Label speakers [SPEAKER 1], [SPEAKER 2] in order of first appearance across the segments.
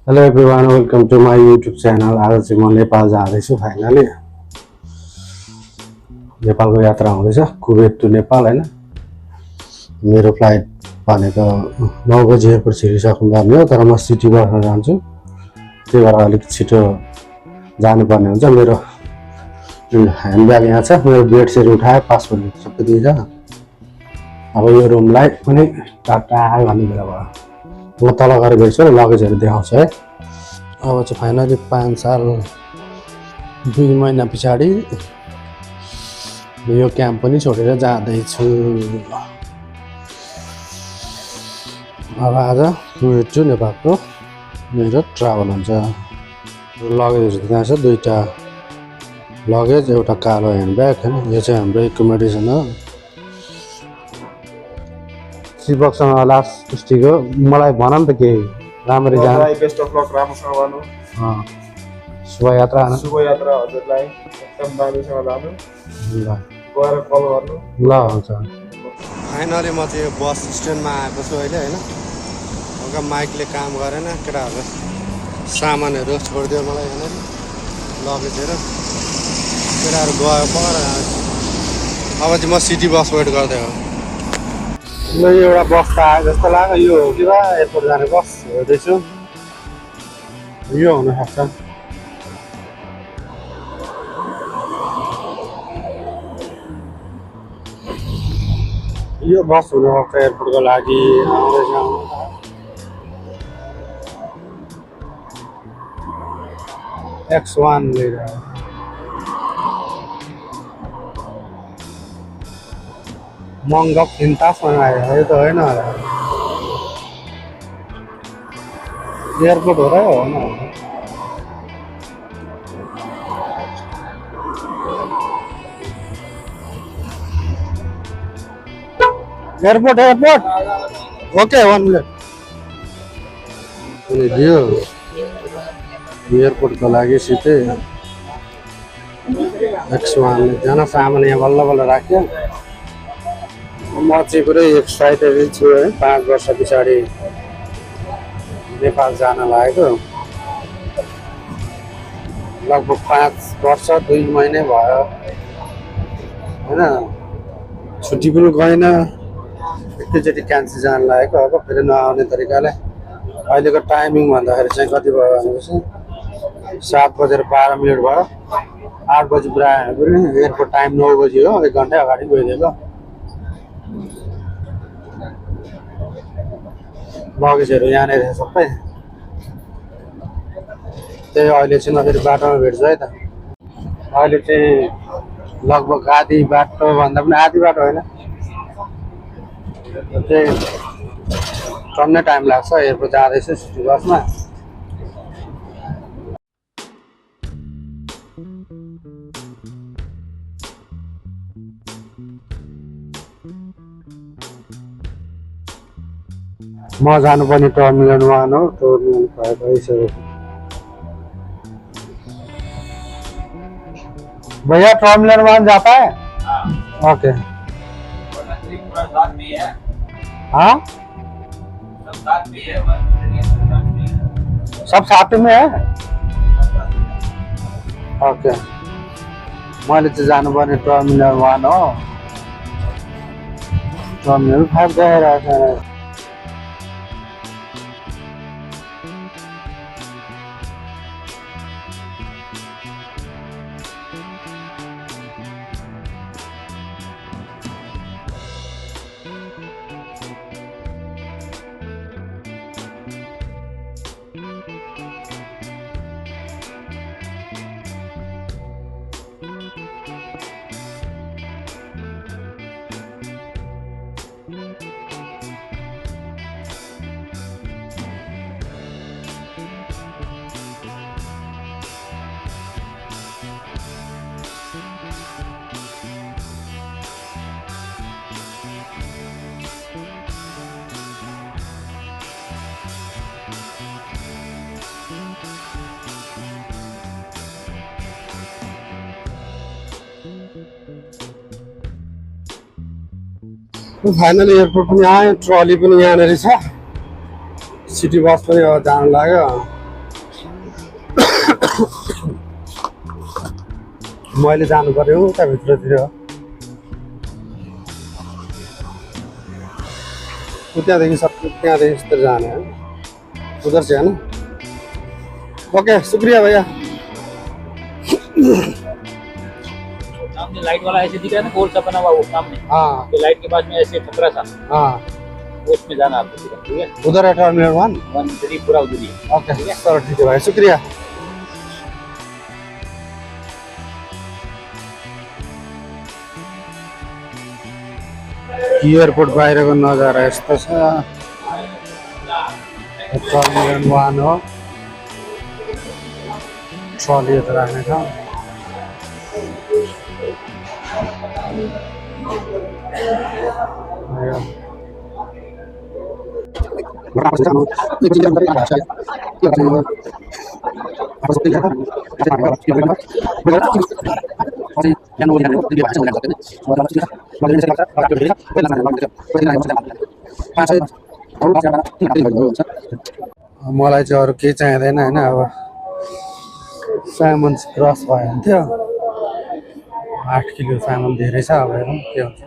[SPEAKER 1] Hello everyone welcome to my YouTube channel. आज चाहिँ म नेपाल जाँदैछु। फाइनली नेपालको यात्रा हुँदैछ, कुवेत टु नेपाल होइन। मेरो फ्लाइट भनेको 9 बजी एयरपोर्ट छिरिसक्नु पर्ने हो, तर म सिटी बसमा जान्छु। त्यही भएर अलिक छिटो जानुपर्ने हुन्छ। मेरो ह्यान्डब्याग यहाँ छ, मेरो बेडसिट उठाएँ, पासपोर्ट सबै दिन्छ। अब यो रुमलाई पनि टाटा भन्ने बेला भयो। म तल गएर भेट्छु र लगेजहरू देखाउँछु है। अब चाहिँ फाइनली 5 साल 2 महिना पछाडि यो क्याम्प पनि छोडेर जाँदैछु। अब आज कुवेत टु नेपालको मेरो ट्राभल हुन्छ। लगेजहरू त्यहाँ छ, 2टा लगेज, एउटा कालो ह्यान्डब्याग होइन। यो चाहिँ हाम्रो एकोमोडेसन हो। शिवकसँग लास्ट स्टिक हो। मलाई भन नि त केही राम्ररी जान।
[SPEAKER 2] बेस्ट अफ लक, राम्रोसँग गर्नु।
[SPEAKER 1] शुभयात्रा
[SPEAKER 2] हजुरलाई एकदम दामीसँग जानु।
[SPEAKER 1] ल
[SPEAKER 2] गएर कल गर्नु।
[SPEAKER 1] ल हुन्छ। फाइनली म चाहिँ बस स्ट्यान्डमा आएको छु अहिले होइन। हल्का माइकले काम गरेन, केटाहरू सामानहरू छोडिदियो मलाई यहाँनिर, लगेजहरू। केटाहरू गयो पर। अब चाहिँ म सिटी बस वेट गर्दै हो। ल एउटा बस त आयो जस्तो लाग्यो। यो हो कि बा एयरपोर्ट जाने बस हेर्दैछु, यो हुनसक्छ। यो बस हुनसक्छ एयरपोर्टको लागि आउँदैछ। X1 लिएर महँगा फिन्तासमा आयो, यो त होइन होला। एयरपोर्ट हो र होइन? Airport okay 1 minute. अनि दियो एयरपोर्टको लागि सिटै X1 जान। सामान यहाँ बल्ल बल्ल राख्यो। म चाहिँ पुरै एक्साइटेड छु है। 5 वर्ष पछाडि नेपाल जान लागेको। लगभग 5 वर्ष 2 महिनै भयो होइन। छुट्टी पनि गएन, एकैचोटि क्यान्सल जान लागेको। अब फेरि नआउने तरिकाले अहिलेको टाइमिङ भन्दाखेरि चाहिँ कति भयो भनेपछि 7:12 भयो। 8 बजी पुरा आएको पनि एयरपोर्ट टाइम 9 बजी हो। 1 घन्टा अगाडि गइदिएको। लगेजहरू यहाँनिर सबै। त्यही अहिले चाहिँ फेरि बाटोमा भेट्छु है त। अहिले चाहिँ लगभग आधी बाटो भन्दा पनि आधी बाटो होइन, त्यही टन्नै टाइम लाग्छ। एयरपोर्ट जाँदैछु सिटी बसमा। म जानुपर्ने टर्मिनल 1 हो। टर्मिनल 5 आइसक्यो। भैया टर्मिनल 1 जाता है? ओके। हाँ सब साथ में है। ओके। मैले चाहिँ जानुपर्ने टर्मिनल 1 हो। टर्मिनल 5 गइरहेको छ। फाइनली एयरपोर्ट पनि आयो। ट्रली पनि यहाँनिर छ। सिटी बस पनि अब जानु लाग्यो। मैले जानु पर्यो उता भित्रतिर त्यहाँदेखि त्यहाँदेखि जाने है उधर से है ना ओके शुक्रिया भैया
[SPEAKER 3] सामने लाइट वाला ऐसे दिख रहा है ना गोल सा बना हुआ वो सामने
[SPEAKER 1] हाँ
[SPEAKER 3] तो लाइट के पास में ऐसे खतरा सा
[SPEAKER 1] हाँ
[SPEAKER 3] उसमें जाना आपको सीधा ठीक है
[SPEAKER 1] उधर है टर्मिनल 1
[SPEAKER 3] 1 3 पूरा उधर ही है
[SPEAKER 1] ओके चलो ठीक है भाई शुक्रिया एयरपोर्ट बाहिरको नजारा यस्तो छ टर्मिनल 1 हो ट्रली यता राख्ने ठाउँ मलाई चाहिँ अरू केही चाहिँदैन होइन अब सामान क्रस भयो हुन्थ्यो 8 किलो सामान धेरै छ अब हेरौँ के हुन्छ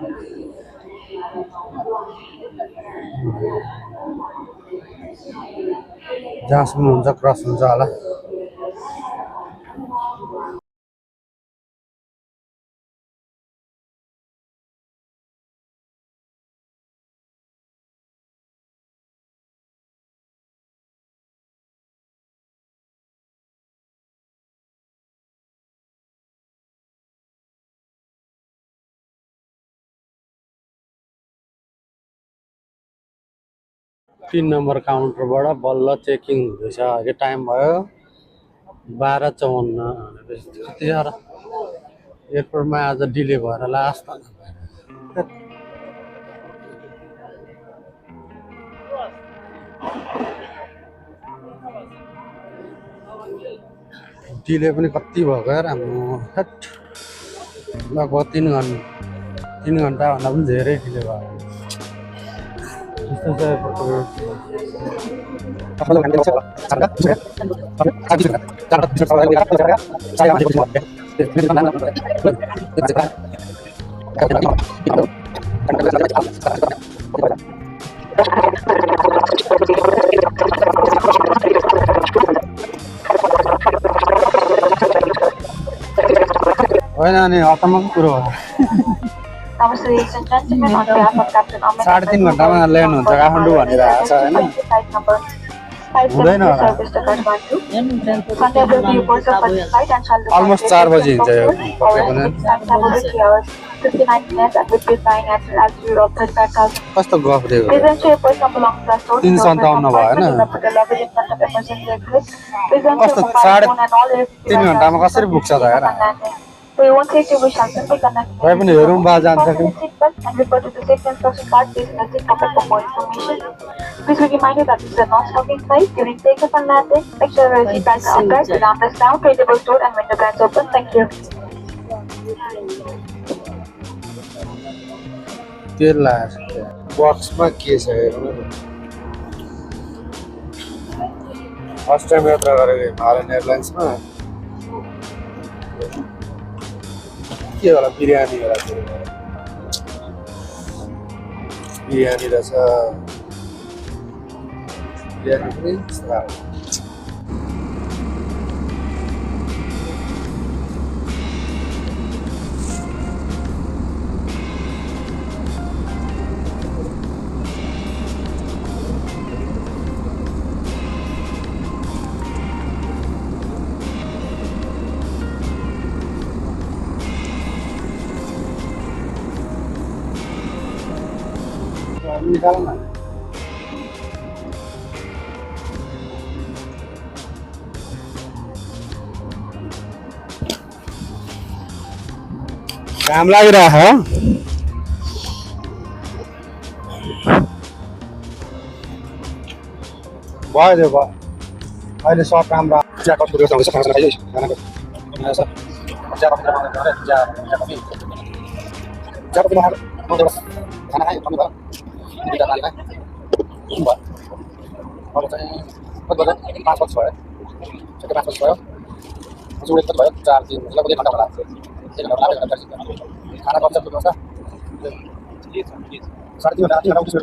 [SPEAKER 1] जहाँसम्म हुन्छ क्रस हुन्छ होला तीन नम्बर काउन्टरबाट बल्ल चेकिङ हुँदैछ अहिले टाइम भयो 12:54 कति यार एयरपोर्टमा आज डिले भएर लास्ट डिले पनि कति भएको यार हाम्रो लगभग 3 घन्टा भन्दा पनि धेरै डिले भयो होइन नि हतम्मको कुरो हो
[SPEAKER 4] Namaste, ladies and gentlemen. On behalf of Captain Amit,
[SPEAKER 1] 3.5 घन्टामा ल्यान्ड हुन्छ काठमाडौँ भनिरहेको छ होइन
[SPEAKER 4] flight number 573 service to Kathmandu. Sunday will be report of first flight and shall
[SPEAKER 1] Almost 4 बजी हुन्छ यो पक्कै पनि
[SPEAKER 4] time will be 3 hours 59 minutes and will be flying at an altitude of 35,000.
[SPEAKER 1] कस्तो गफ दिएको
[SPEAKER 4] Please ensure your person belongs to us.
[SPEAKER 1] 357 भयो होइन
[SPEAKER 4] Put the luggage in front of emergency exit. Please ensure
[SPEAKER 1] कस्तो
[SPEAKER 4] mobile
[SPEAKER 1] साढे
[SPEAKER 4] phone and all electronic
[SPEAKER 1] 3 घन्टामा कसरी पुग्छ त हेर
[SPEAKER 4] For your own safety, we shall simply connect.
[SPEAKER 1] भाइ पनि हेरौँ बा जान्छ कि
[SPEAKER 4] And refer to the safety instruction card placed in the seat pocket for more information. Please be reminded that this is a non-smoking flight. During takeoff and landing, make sure your seat belts are untied, the armrests down, tray tables stored, and window blinds open. Thank you.
[SPEAKER 1] तेल लाग्छ बक्समा के छ हेर्नु first time यात्रा गरेको Himalayan एयरलाइन्समा के होला बिरयानी होला बिरयानी रहेछ बिरयानी पनि यस्तो लाग्यो निकाल न काम लागिरहेको भयो त्यो भयो अहिले सब काम सुबह कति भयो 4 3 लगभग 1 घण्टा होला 1 घण्टा लाग्यो खाना कब तक व्यवस्था साढे 3 घण्टा 3 घण्टा उठ्नु पर्छ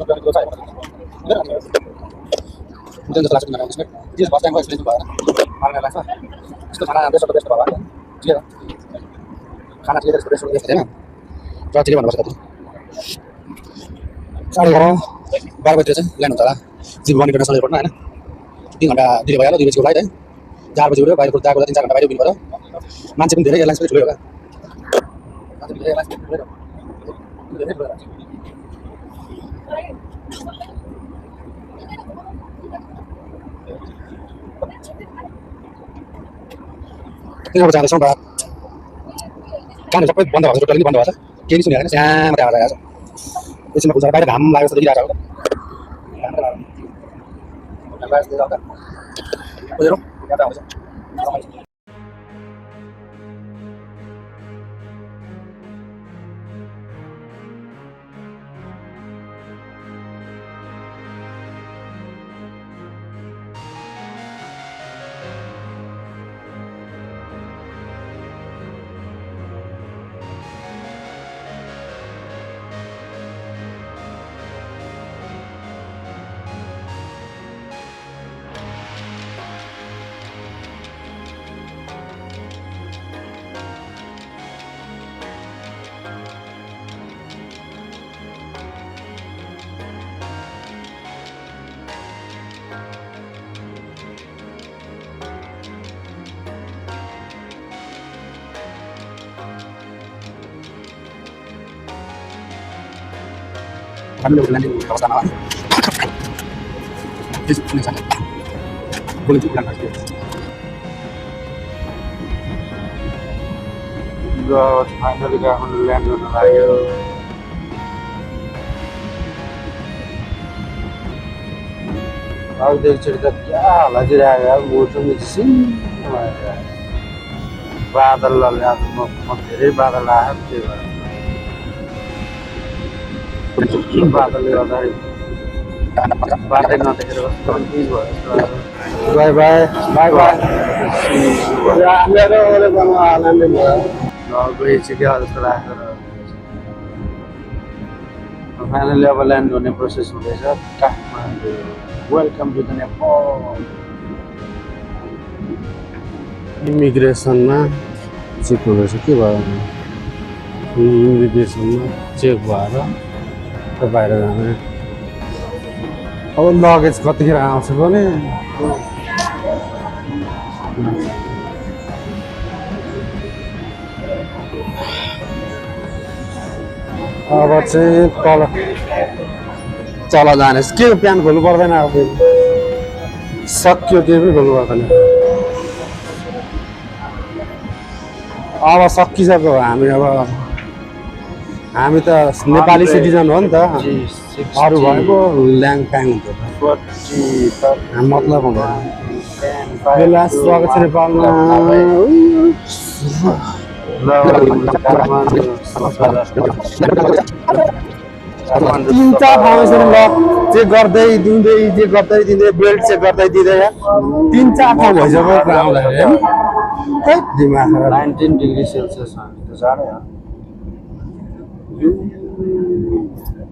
[SPEAKER 1] उठ्नु जस्तो लाग्छ मलाई उसले जे फर्स्ट टाइमको एक्सपिरियन्स भयो मलाई लाग्छ यस्तो खाना बेस्ट बेस्ट भयो ठीक खाना चाहिँ बेस्ट बेस्ट हैन र चाहिँ भन्नुपर्छ कति 11:30 12 बजे चाहिँ ल्यान्ड हुन्छ होला जीवन इन्टरनेसनल एयरपोर्टमा हैन 3 घण्टा ढिलो भइहाल्यो 2 बजेको फ्लाइट है 4 बजे उड्यो बाहिर कुदाको 3-4 घण्टा बाहिर उभिनु पर्यो मान्छे पनि धेरै एयरलाइन्स पनि ठुलो होला मान्छे धेरै एयरलाइन्स पनि ठुलो धेरै ठुलो त्यहाँ जाँदैछौँ बा कान सबै बन्द भएको छ टोटली बन्द भएको छ केही सुनेको छैन सानो आवाज आएको छ एकछिनमा पुग्छ बाहिर घाम लागेको छ देखिरहेको छ kami udah landing di kawasan awan. Di sini sana. Boleh dibilang lagi.
[SPEAKER 2] Guys, finally got on the land on the line. अब देखिए तो क्या लग रहा है यार मौसम में सिम बादल लगा तो धेरै बादल आयो त्यो बादलले गर्दा बाटै नदेखेर कस्तो कन्फ्युज भयो बाई बाई बाई बाई मेरो ओले गर्नु आनन्दै भयो गइसक्यो जस्तो लाग्छ फाइनली अब ल्यान्ड हुने प्रोसेस हुँदैछ Kathmandu welcome to the Nepal
[SPEAKER 1] इमिग्रेसनमा चेक हुँदैछ के भयो इमिग्रेसनमा चेक भएर बाहिर जाने अब लगेज कतिखेर आउँछ भने अब चाहिँ तल जाने के प्यान खोल्नु पर्दैन अब सक्यो केही पनि खोल्नु पर्दैन अब सकिसक्यो हामी त नेपाली सिटिजन हो नि त अरू भनेको ल्याङफ्याङ हुन्छ मतलब हुँदैन बेला स्वागत छ नेपालमा तीन चार ठाउँ यसरी ल चेक गर्दै दिँदै चेक गर्दै दिँदै बेल्ट चेक गर्दै दिँदै 3-4 ठाउँ भइसक्यो आउँदाखेरि दिमाग
[SPEAKER 2] 19 डिग्री सेल्सियस त जाडै हो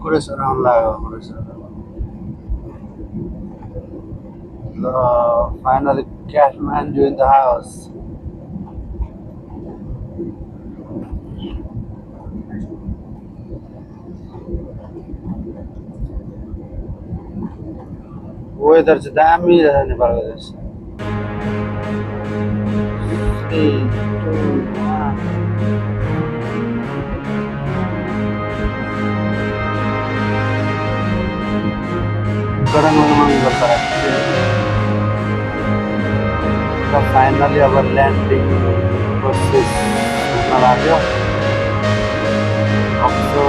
[SPEAKER 2] कुरेस around लाग्यो कुरेस finally Kathmandu in the house weather चाहिँ दामी रहेछ नेपालको देश 3 2 1 गरम गर्छ फाइनली अब ल्यान्डिङ प्रोसेस हुन लाग्यो अफसो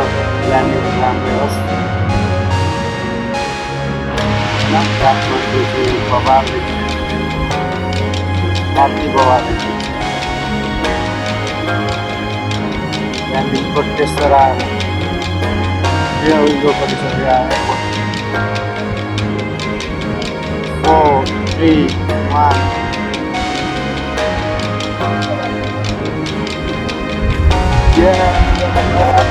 [SPEAKER 2] ल्यान्डिङ राम्रै होस् काठमाडौँ चाहिँ बबालले माथि बबालले ल्यान्डिङ कोटेश्वर आएर यो उयो कोटेश्वर आएर 4 3 1 Yeah.